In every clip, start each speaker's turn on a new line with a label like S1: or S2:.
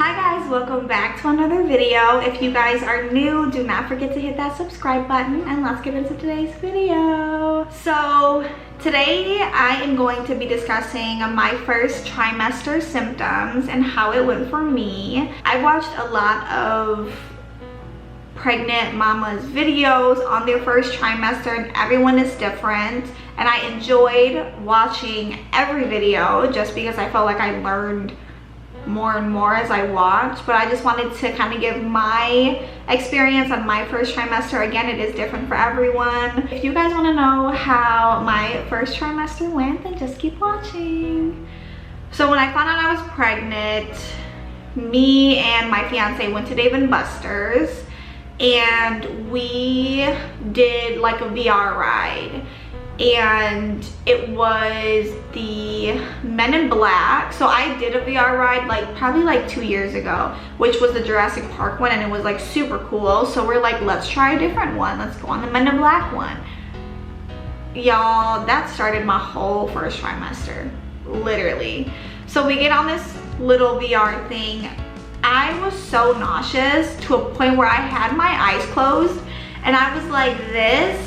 S1: Hi guys, welcome back to another video. If you guys are new, do not forget to hit that subscribe button and let's get into today's video. So today I am going to be discussing my first trimester symptoms and how it went for me. I watched a lot of pregnant mamas videos on their first trimester and everyone is different, and I enjoyed watching every video just because I felt like I learned more and more as I watched. But I just wanted to kind of give my experience on my first trimester. Again, it is different for everyone. If you guys want to know how my first trimester went, then just keep watching. So when I found out I was pregnant, me and my fiance went to Dave & Buster's and we did like a VR ride, and it was the Men in Black. So I did a VR ride probably 2 years ago, which was the Jurassic Park one, and it was like super cool. So we're like, let's try a different one. Let's go on the Men in Black one. Y'all, that started my whole first trimester, literally. So we get on this little VR thing. I was so nauseous to a point where I had my eyes closed and I was like this,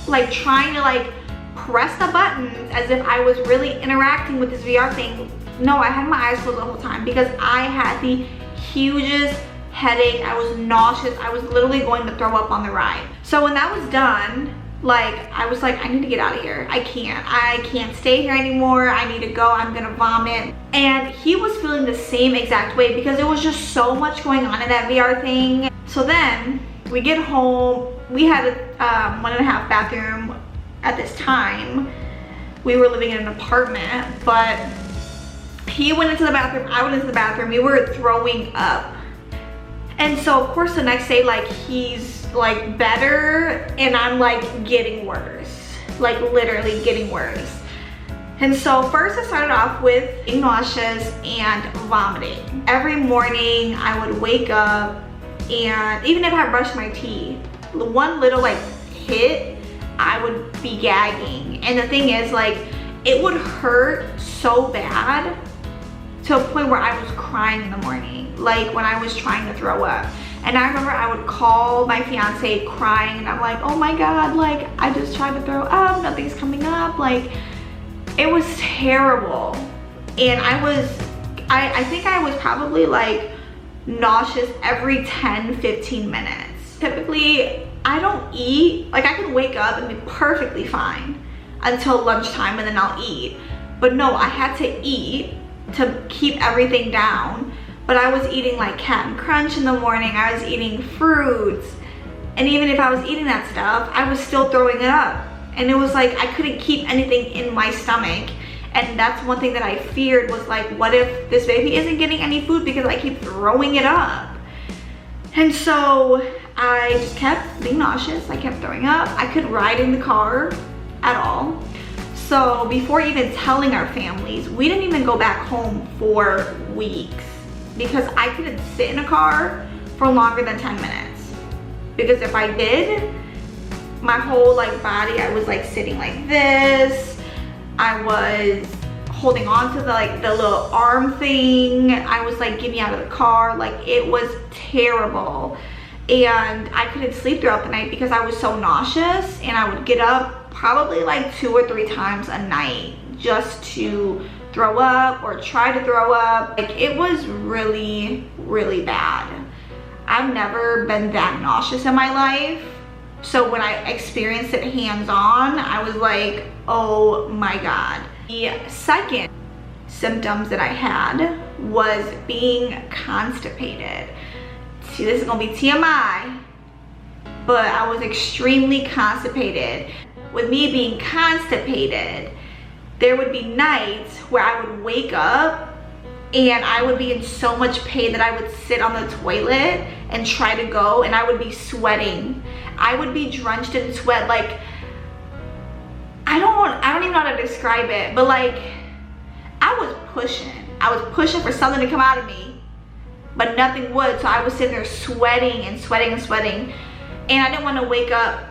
S1: like trying to press the buttons as if I was really interacting with this VR thing. No, I had my eyes closed the whole time because I had the hugest headache. I was nauseous. I was literally going to throw up on the ride. So when that was done, I was like, I need to get out of here. I can't stay here anymore. I need to go. I'm gonna vomit. And he was feeling the same exact way because there was just so much going on in that VR thing. So then we get home. We had a 1.5 bathroom at this time. We were living in an apartment, but he went into the bathroom, I went into the bathroom. We were throwing up. And so of course the next day, he's better and I'm getting worse, literally getting worse. And so first I started off with being nauseous and vomiting. Every morning I would wake up, and even if I brushed my teeth, one little hit, I would be gagging. And the thing is, it would hurt so bad to a point where I was crying in the morning, when I was trying to throw up. And I remember I would call my fiance crying and I'm like, oh my God, I just tried to throw up, nothing's coming up. It was terrible. And I think I was probably nauseous every 10-15 minutes. Typically, I don't eat. I can wake up and be perfectly fine until lunchtime and then I'll eat. But no, I had to eat to keep everything down. But I was eating Cap'n Crunch in the morning. I was eating fruits. And even if I was eating that stuff, I was still throwing it up. And it was I couldn't keep anything in my stomach. And that's one thing that I feared was what if this baby isn't getting any food because I keep throwing it up? And so I just kept being nauseous. I kept throwing up. I couldn't ride in the car at all. So before even telling our families, we didn't even go back home for weeks because I couldn't sit in a car for longer than 10 minutes. Because if I did, my whole body, I was sitting like this. I was holding on to the little arm thing. I was get me out of the car. It was terrible. And I couldn't sleep throughout the night because I was so nauseous, and I would get up probably 2 or 3 times a night just to throw up or try to throw up. It was really, really bad. I've never been that nauseous in my life. So when I experienced it hands-on, I was like, oh my God. The second symptoms that I had was being constipated. See, this is gonna be TMI, but I was extremely constipated. With me being constipated, there would be nights where I would wake up and I would be in so much pain that I would sit on the toilet and try to go, and I would be sweating. I would be drenched in sweat. I don't even know how to describe it, but I was pushing for something to come out of me, but nothing would. So I was sitting there sweating and sweating and sweating, and I didn't want to wake up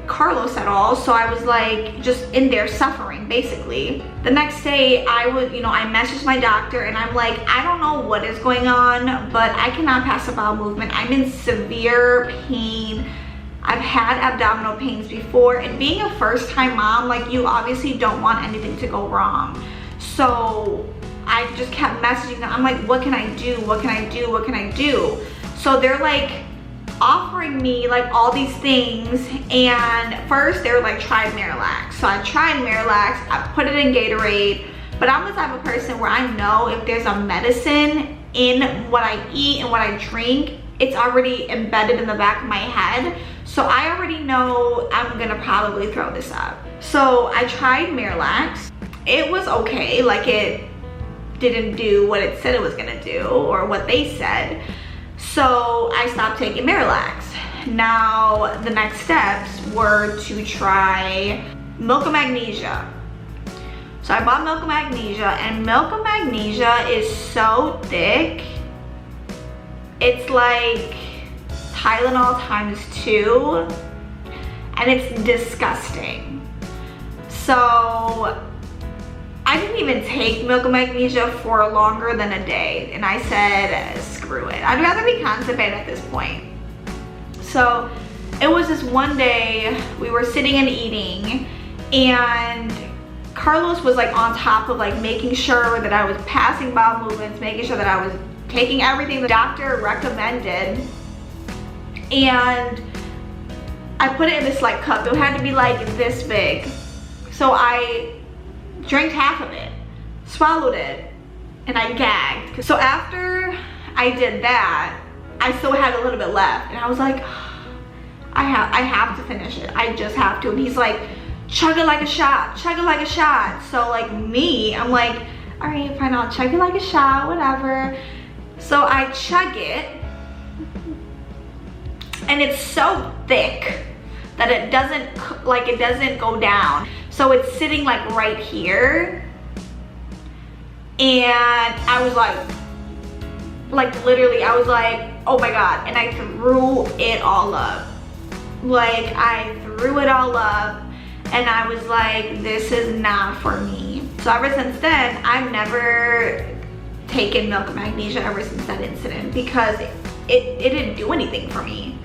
S1: Carlos at all. So I was like just in there suffering basically. The next day I messaged my doctor and I'm like, I don't know what is going on, but I cannot pass a bowel movement. I'm in severe pain. I've had abdominal pains before, and being a first-time mom, like, you obviously don't want anything to go wrong. So I just kept messaging them. I'm like, what can I do? What can I do? What can I do? So they're like offering me like all these things, and first they were like, try Miralax. So I tried Miralax, I put it in Gatorade, but I'm the type of person where I know if there's a medicine in what I eat and what I drink, it's already embedded in the back of my head. So I already know I'm gonna probably throw this up. So I tried Miralax. It was okay, like it didn't do what it said it was gonna do or what they said. So I stopped taking Miralax. Now the next steps were to try Milk of Magnesia. So I bought Milk of Magnesia, and Milk of Magnesia is so thick. It's like Tylenol ×2, and it's disgusting. So I didn't even take Milk of Magnesia for longer than a day, and I said, screw it. I'd rather be constipated at this point. So it was this one day, we were sitting and eating, and Carlos was like on top of like making sure that I was passing bowel movements, making sure that I was taking everything the doctor recommended. And I put it in this like cup. It had to be like this big. So I drank half of it, swallowed it, and I gagged. So after I did that, I still had a little bit left, and I was like, I have to finish it. I just have to. And he's like, chug it like a shot, chug it like a shot. So like me, I'm like, all right, fine, I'll chug it like a shot, whatever. So I chug it, and it's so thick that it doesn't go down. So it's sitting like right here, and I was like literally, I was like, oh my God, and I threw it all up. Like I threw it all up, and I was like, this is not for me. So ever since then, I've never taken Milk of Magnesia ever since that incident, because it didn't do anything for me.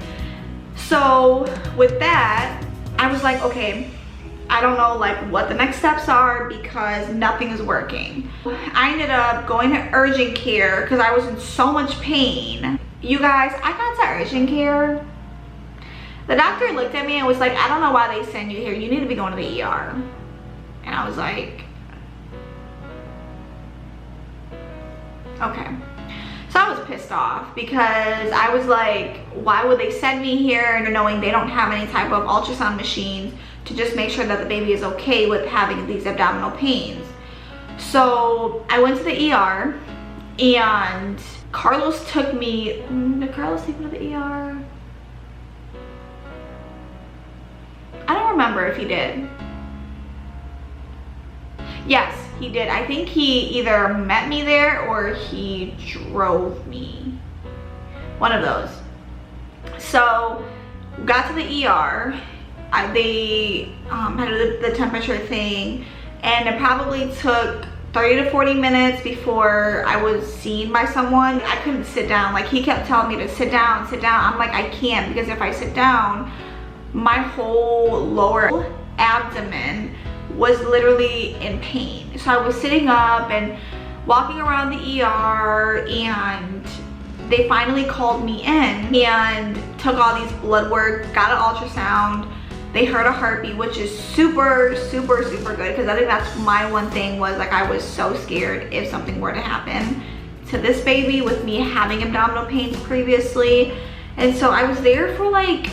S1: So with that, I was like, okay, I don't know like what the next steps are, because nothing is working. I ended up going to urgent care because I was in so much pain. You guys, I got to urgent care. The doctor looked at me and was like, I don't know why they send you here. You need to be going to the ER. And I was like, okay. So I was pissed off, because I was like, why would they send me here knowing they don't have any type of ultrasound machines to just make sure that the baby is okay with having these abdominal pains? So I went to the ER, and Carlos took me, did Carlos take me to the ER? I don't remember if he did. Yes, he did. I think he either met me there or he drove me. One of those. So, got to the ER. They had the temperature thing, and it probably took 30 to 40 minutes before I was seen by someone. I couldn't sit down. Like, he kept telling me to sit down, sit down. I'm like, I can't, because if I sit down, my whole lower abdomen was literally in pain. So I was sitting up and walking around the ER, and they finally called me in and took all these blood work, got an ultrasound. They heard a heartbeat, which is super, super, super good, because I think that's my one thing, was like, I was so scared if something were to happen to this baby with me having abdominal pains previously. And so I was there for like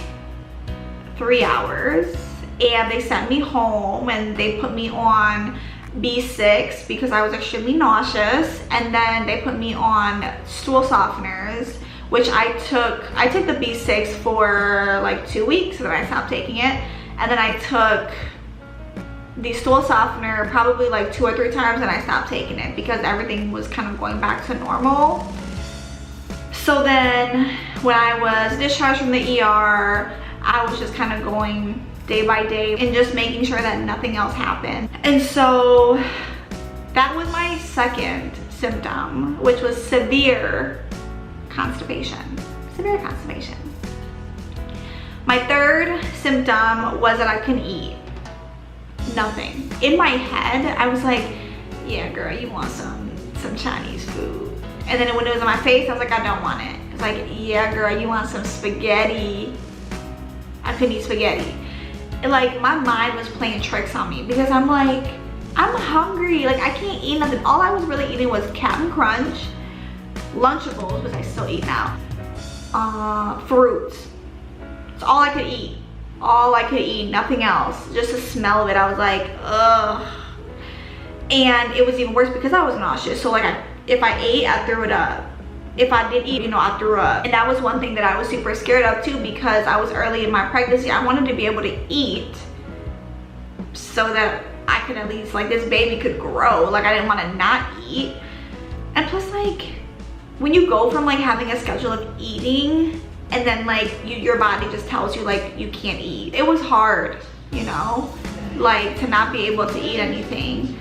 S1: 3 hours, and they sent me home, and they put me on B6 because I was extremely nauseous, and then they put me on stool softeners, which I took the B6 for like 2 weeks, and then I stopped taking it. And then I took the stool softener probably like 2 or 3 times, and I stopped taking it because everything was kind of going back to normal. So then when I was discharged from the ER, I was just kind of going day by day and just making sure that nothing else happened. And so that was my second symptom, which was severe constipation. Severe constipation. My third symptom was that I couldn't eat. Nothing. In my head, I was like, yeah, girl, you want some Chinese food. And then when it was on my face, I was like, I don't want it. It's like, yeah, girl, you want some spaghetti. I couldn't eat spaghetti. And like, my mind was playing tricks on me because I'm like, I'm hungry. Like, I can't eat nothing. All I was really eating was Captain Crunch, Lunchables, which I still eat now, fruits. It's all I could eat. All I could eat, nothing else. Just the smell of it, I was like, ugh. And it was even worse because I was nauseous. So like, if I ate, I threw it up. If I did eat, you know, I threw up. And that was one thing that I was super scared of too, because I was early in my pregnancy. I wanted to be able to eat so that I could at least, like, this baby could grow. Like, I didn't want to not eat. And plus, like, when you go from like having a schedule of eating and then like your body just tells you like you can't eat, it was hard, you know, like to not be able to eat anything,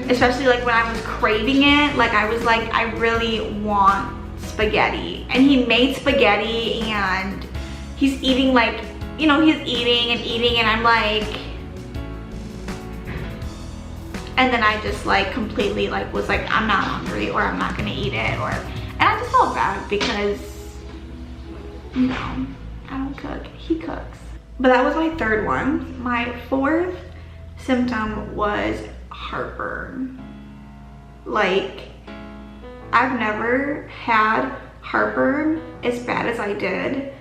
S1: especially like when I was craving it. Like, I was like, I really want spaghetti. And he made spaghetti and he's eating, like, you know, he's eating and I'm like, and then I just like completely like was like, I'm not hungry, or I'm not gonna eat it, or, and I just felt bad because, you know, I don't cook, he cooks. But that was my third one. My fourth symptom was heartburn. Like, I've never had heartburn as bad as I did.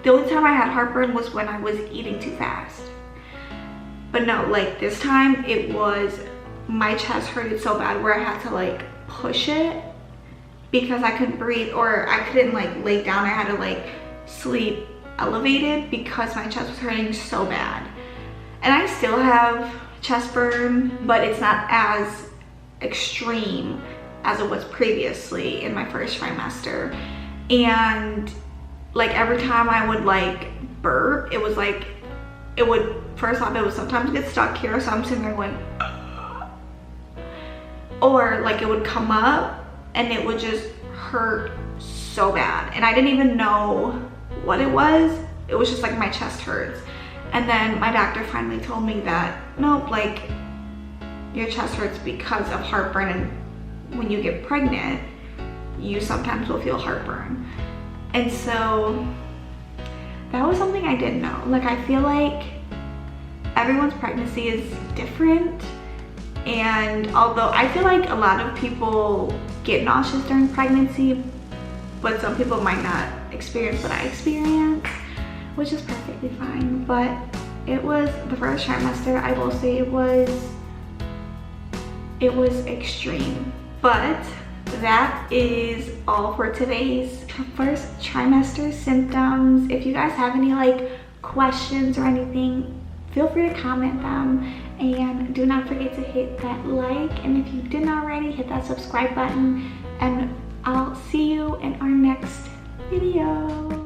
S1: The only time I had heartburn was when I was eating too fast. But no, like this time it was, my chest hurted so bad where I had to like push it because I couldn't breathe, or I couldn't like lay down. I had to like sleep elevated because my chest was hurting so bad. And I still have chest burn, but it's not as extreme as it was previously in my first trimester. And like every time I would like burp, it was like, it would, first off, it would sometimes get stuck here, so I'm sitting there going, or like it would come up and it would just hurt so bad. And I didn't even know what it was. It was just like my chest hurts. And then my doctor finally told me that, nope, like your chest hurts because of heartburn, and when you get pregnant, you sometimes will feel heartburn. And so that was something I didn't know. Like, I feel like everyone's pregnancy is different. And although I feel like a lot of people get nauseous during pregnancy, but some people might not experience what I experienced, which is perfectly fine. But it was the first trimester, I will say it was extreme. But that is all for today's first trimester symptoms. If you guys have any like questions or anything, feel free to comment them, and do not forget to hit that like, and if you didn't already, hit that subscribe button, and I'll see you in our next video.